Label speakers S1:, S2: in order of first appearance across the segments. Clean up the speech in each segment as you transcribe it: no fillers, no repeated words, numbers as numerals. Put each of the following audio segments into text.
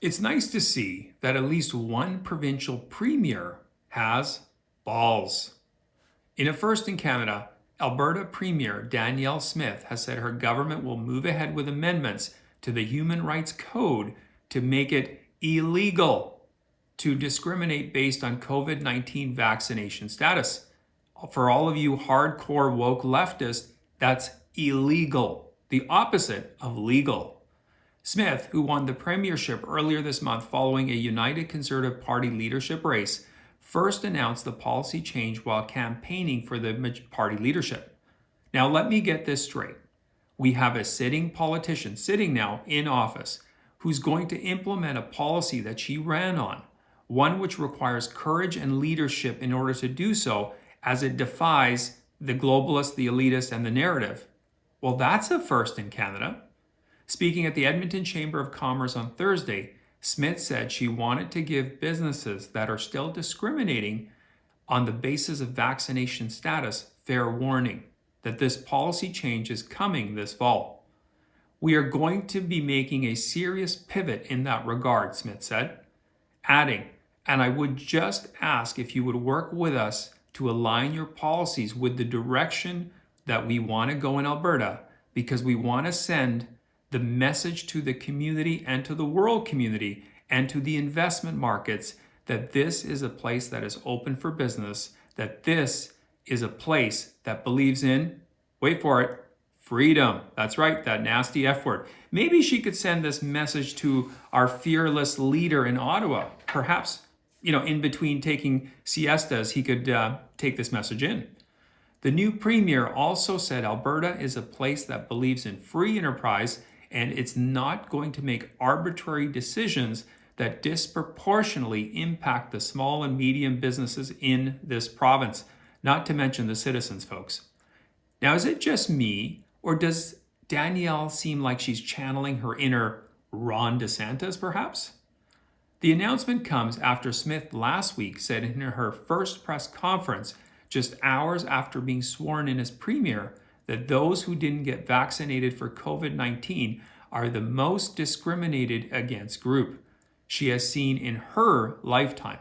S1: It's nice to see that at least one provincial premier has balls. In a first in Canada, Alberta Premier Danielle Smith has said her government will move ahead with amendments to the Human Rights Code to make it illegal to discriminate based on COVID-19 vaccination status. For all of you hardcore woke leftists, that's illegal, the opposite of legal. Smith, who won the premiership earlier this month following a United Conservative Party leadership race, first announced the policy change while campaigning for the party leadership. Now, let me get this straight. We have a sitting politician, sitting now in office, who's going to implement a policy that she ran on, one which requires courage and leadership in order to do so, as it defies the globalists, the elitists, and the narrative. Well, that's a first in Canada. Speaking at the Edmonton Chamber of Commerce on Thursday, Smith said she wanted to give businesses that are still discriminating on the basis of vaccination status fair warning that this policy change is coming this fall. We are going to be making a serious pivot in that regard, Smith said, adding, and I would just ask if you would work with us to align your policies with the direction that we want to go in Alberta, because we want to send the message to the community and to the world community and to the investment markets that this is a place that is open for business, that this is a place that believes in, wait for it, freedom. That's right, that nasty F word. Maybe she could send this message to our fearless leader in Ottawa. Perhaps, in between taking siestas, he could take this message in. The new premier also said Alberta is a place that believes in free enterprise, and it's not going to make arbitrary decisions that disproportionately impact the small and medium businesses in this province, not to mention the citizens, folks. Now, is it just me, or does Danielle seem like she's channeling her inner Ron DeSantis, perhaps? The announcement comes after Smith last week said in her first press conference, just hours after being sworn in as premier, that those who didn't get vaccinated for COVID-19 are the most discriminated against group she has seen in her lifetime.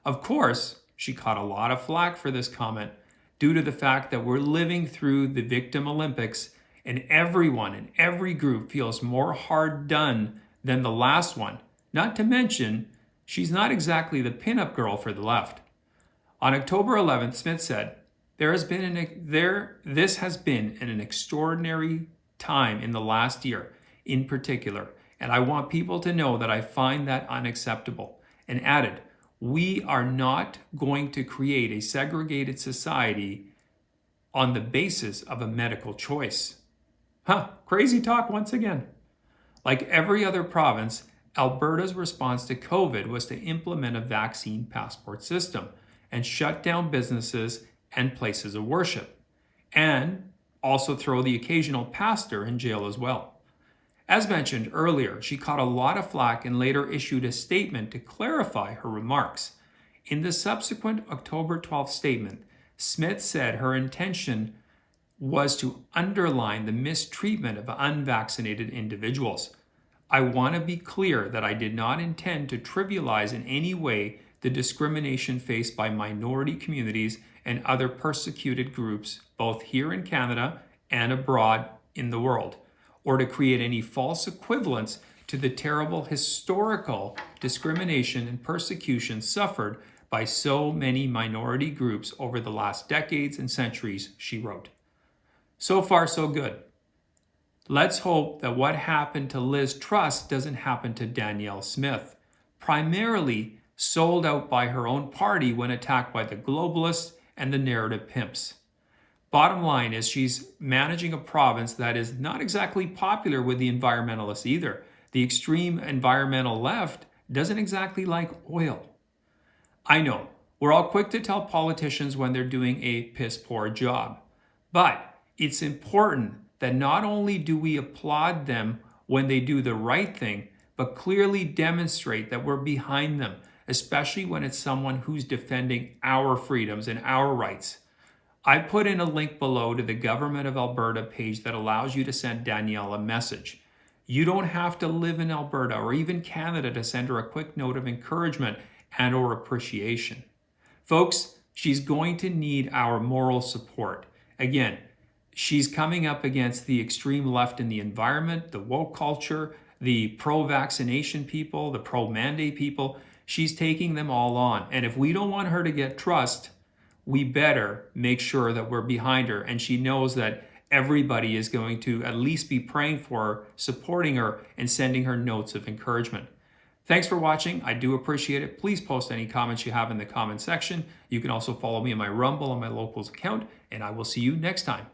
S1: Of course, she caught a lot of flack for this comment due to the fact that we're living through the victim Olympics and everyone in every group feels more hard done than the last one. Not to mention, she's not exactly the pinup girl for the left. On October 11th, Smith said, this has been an extraordinary time in the last year in particular, and I want people to know that I find that unacceptable. And added, we are not going to create a segregated society on the basis of a medical choice. Crazy talk once again. Like every other province, Alberta's response to COVID was to implement a vaccine passport system and shut down businesses and places of worship, and also throw the occasional pastor in jail as well. As mentioned earlier, she caught a lot of flack and later issued a statement to clarify her remarks. In the subsequent October 12th statement, Smith said her intention was to underline the mistreatment of unvaccinated individuals. I want to be clear that I did not intend to trivialize in any way the discrimination faced by minority communities and other persecuted groups, both here in Canada and abroad in the world, or to create any false equivalence to the terrible historical discrimination and persecution suffered by so many minority groups over the last decades and centuries, she wrote. So far, so good. Let's hope that what happened to Liz Truss doesn't happen to Danielle Smith, primarily sold out by her own party when attacked by the globalists and the narrative pimps. Bottom line is she's managing a province that is not exactly popular with the environmentalists either. The extreme environmental left doesn't exactly like oil. I know, we're all quick to tell politicians when they're doing a piss poor job, but it's important that not only do we applaud them when they do the right thing, but clearly demonstrate that we're behind them, especially when it's someone who's defending our freedoms and our rights. I put in a link below to the Government of Alberta page that allows you to send Danielle a message. You don't have to live in Alberta or even Canada to send her a quick note of encouragement and or appreciation. Folks, she's going to need our moral support. Again, she's coming up against the extreme left in the environment, the woke culture, the pro-vaccination people, the pro-mandate people. She's taking them all on. And if we don't want her to get trust, we better make sure that we're behind her. And she knows that everybody is going to at least be praying for her, supporting her, and sending her notes of encouragement. Thanks for watching. I do appreciate it. Please post any comments you have in the comment section. You can also follow me on my Rumble and my Locals account, and I will see you next time.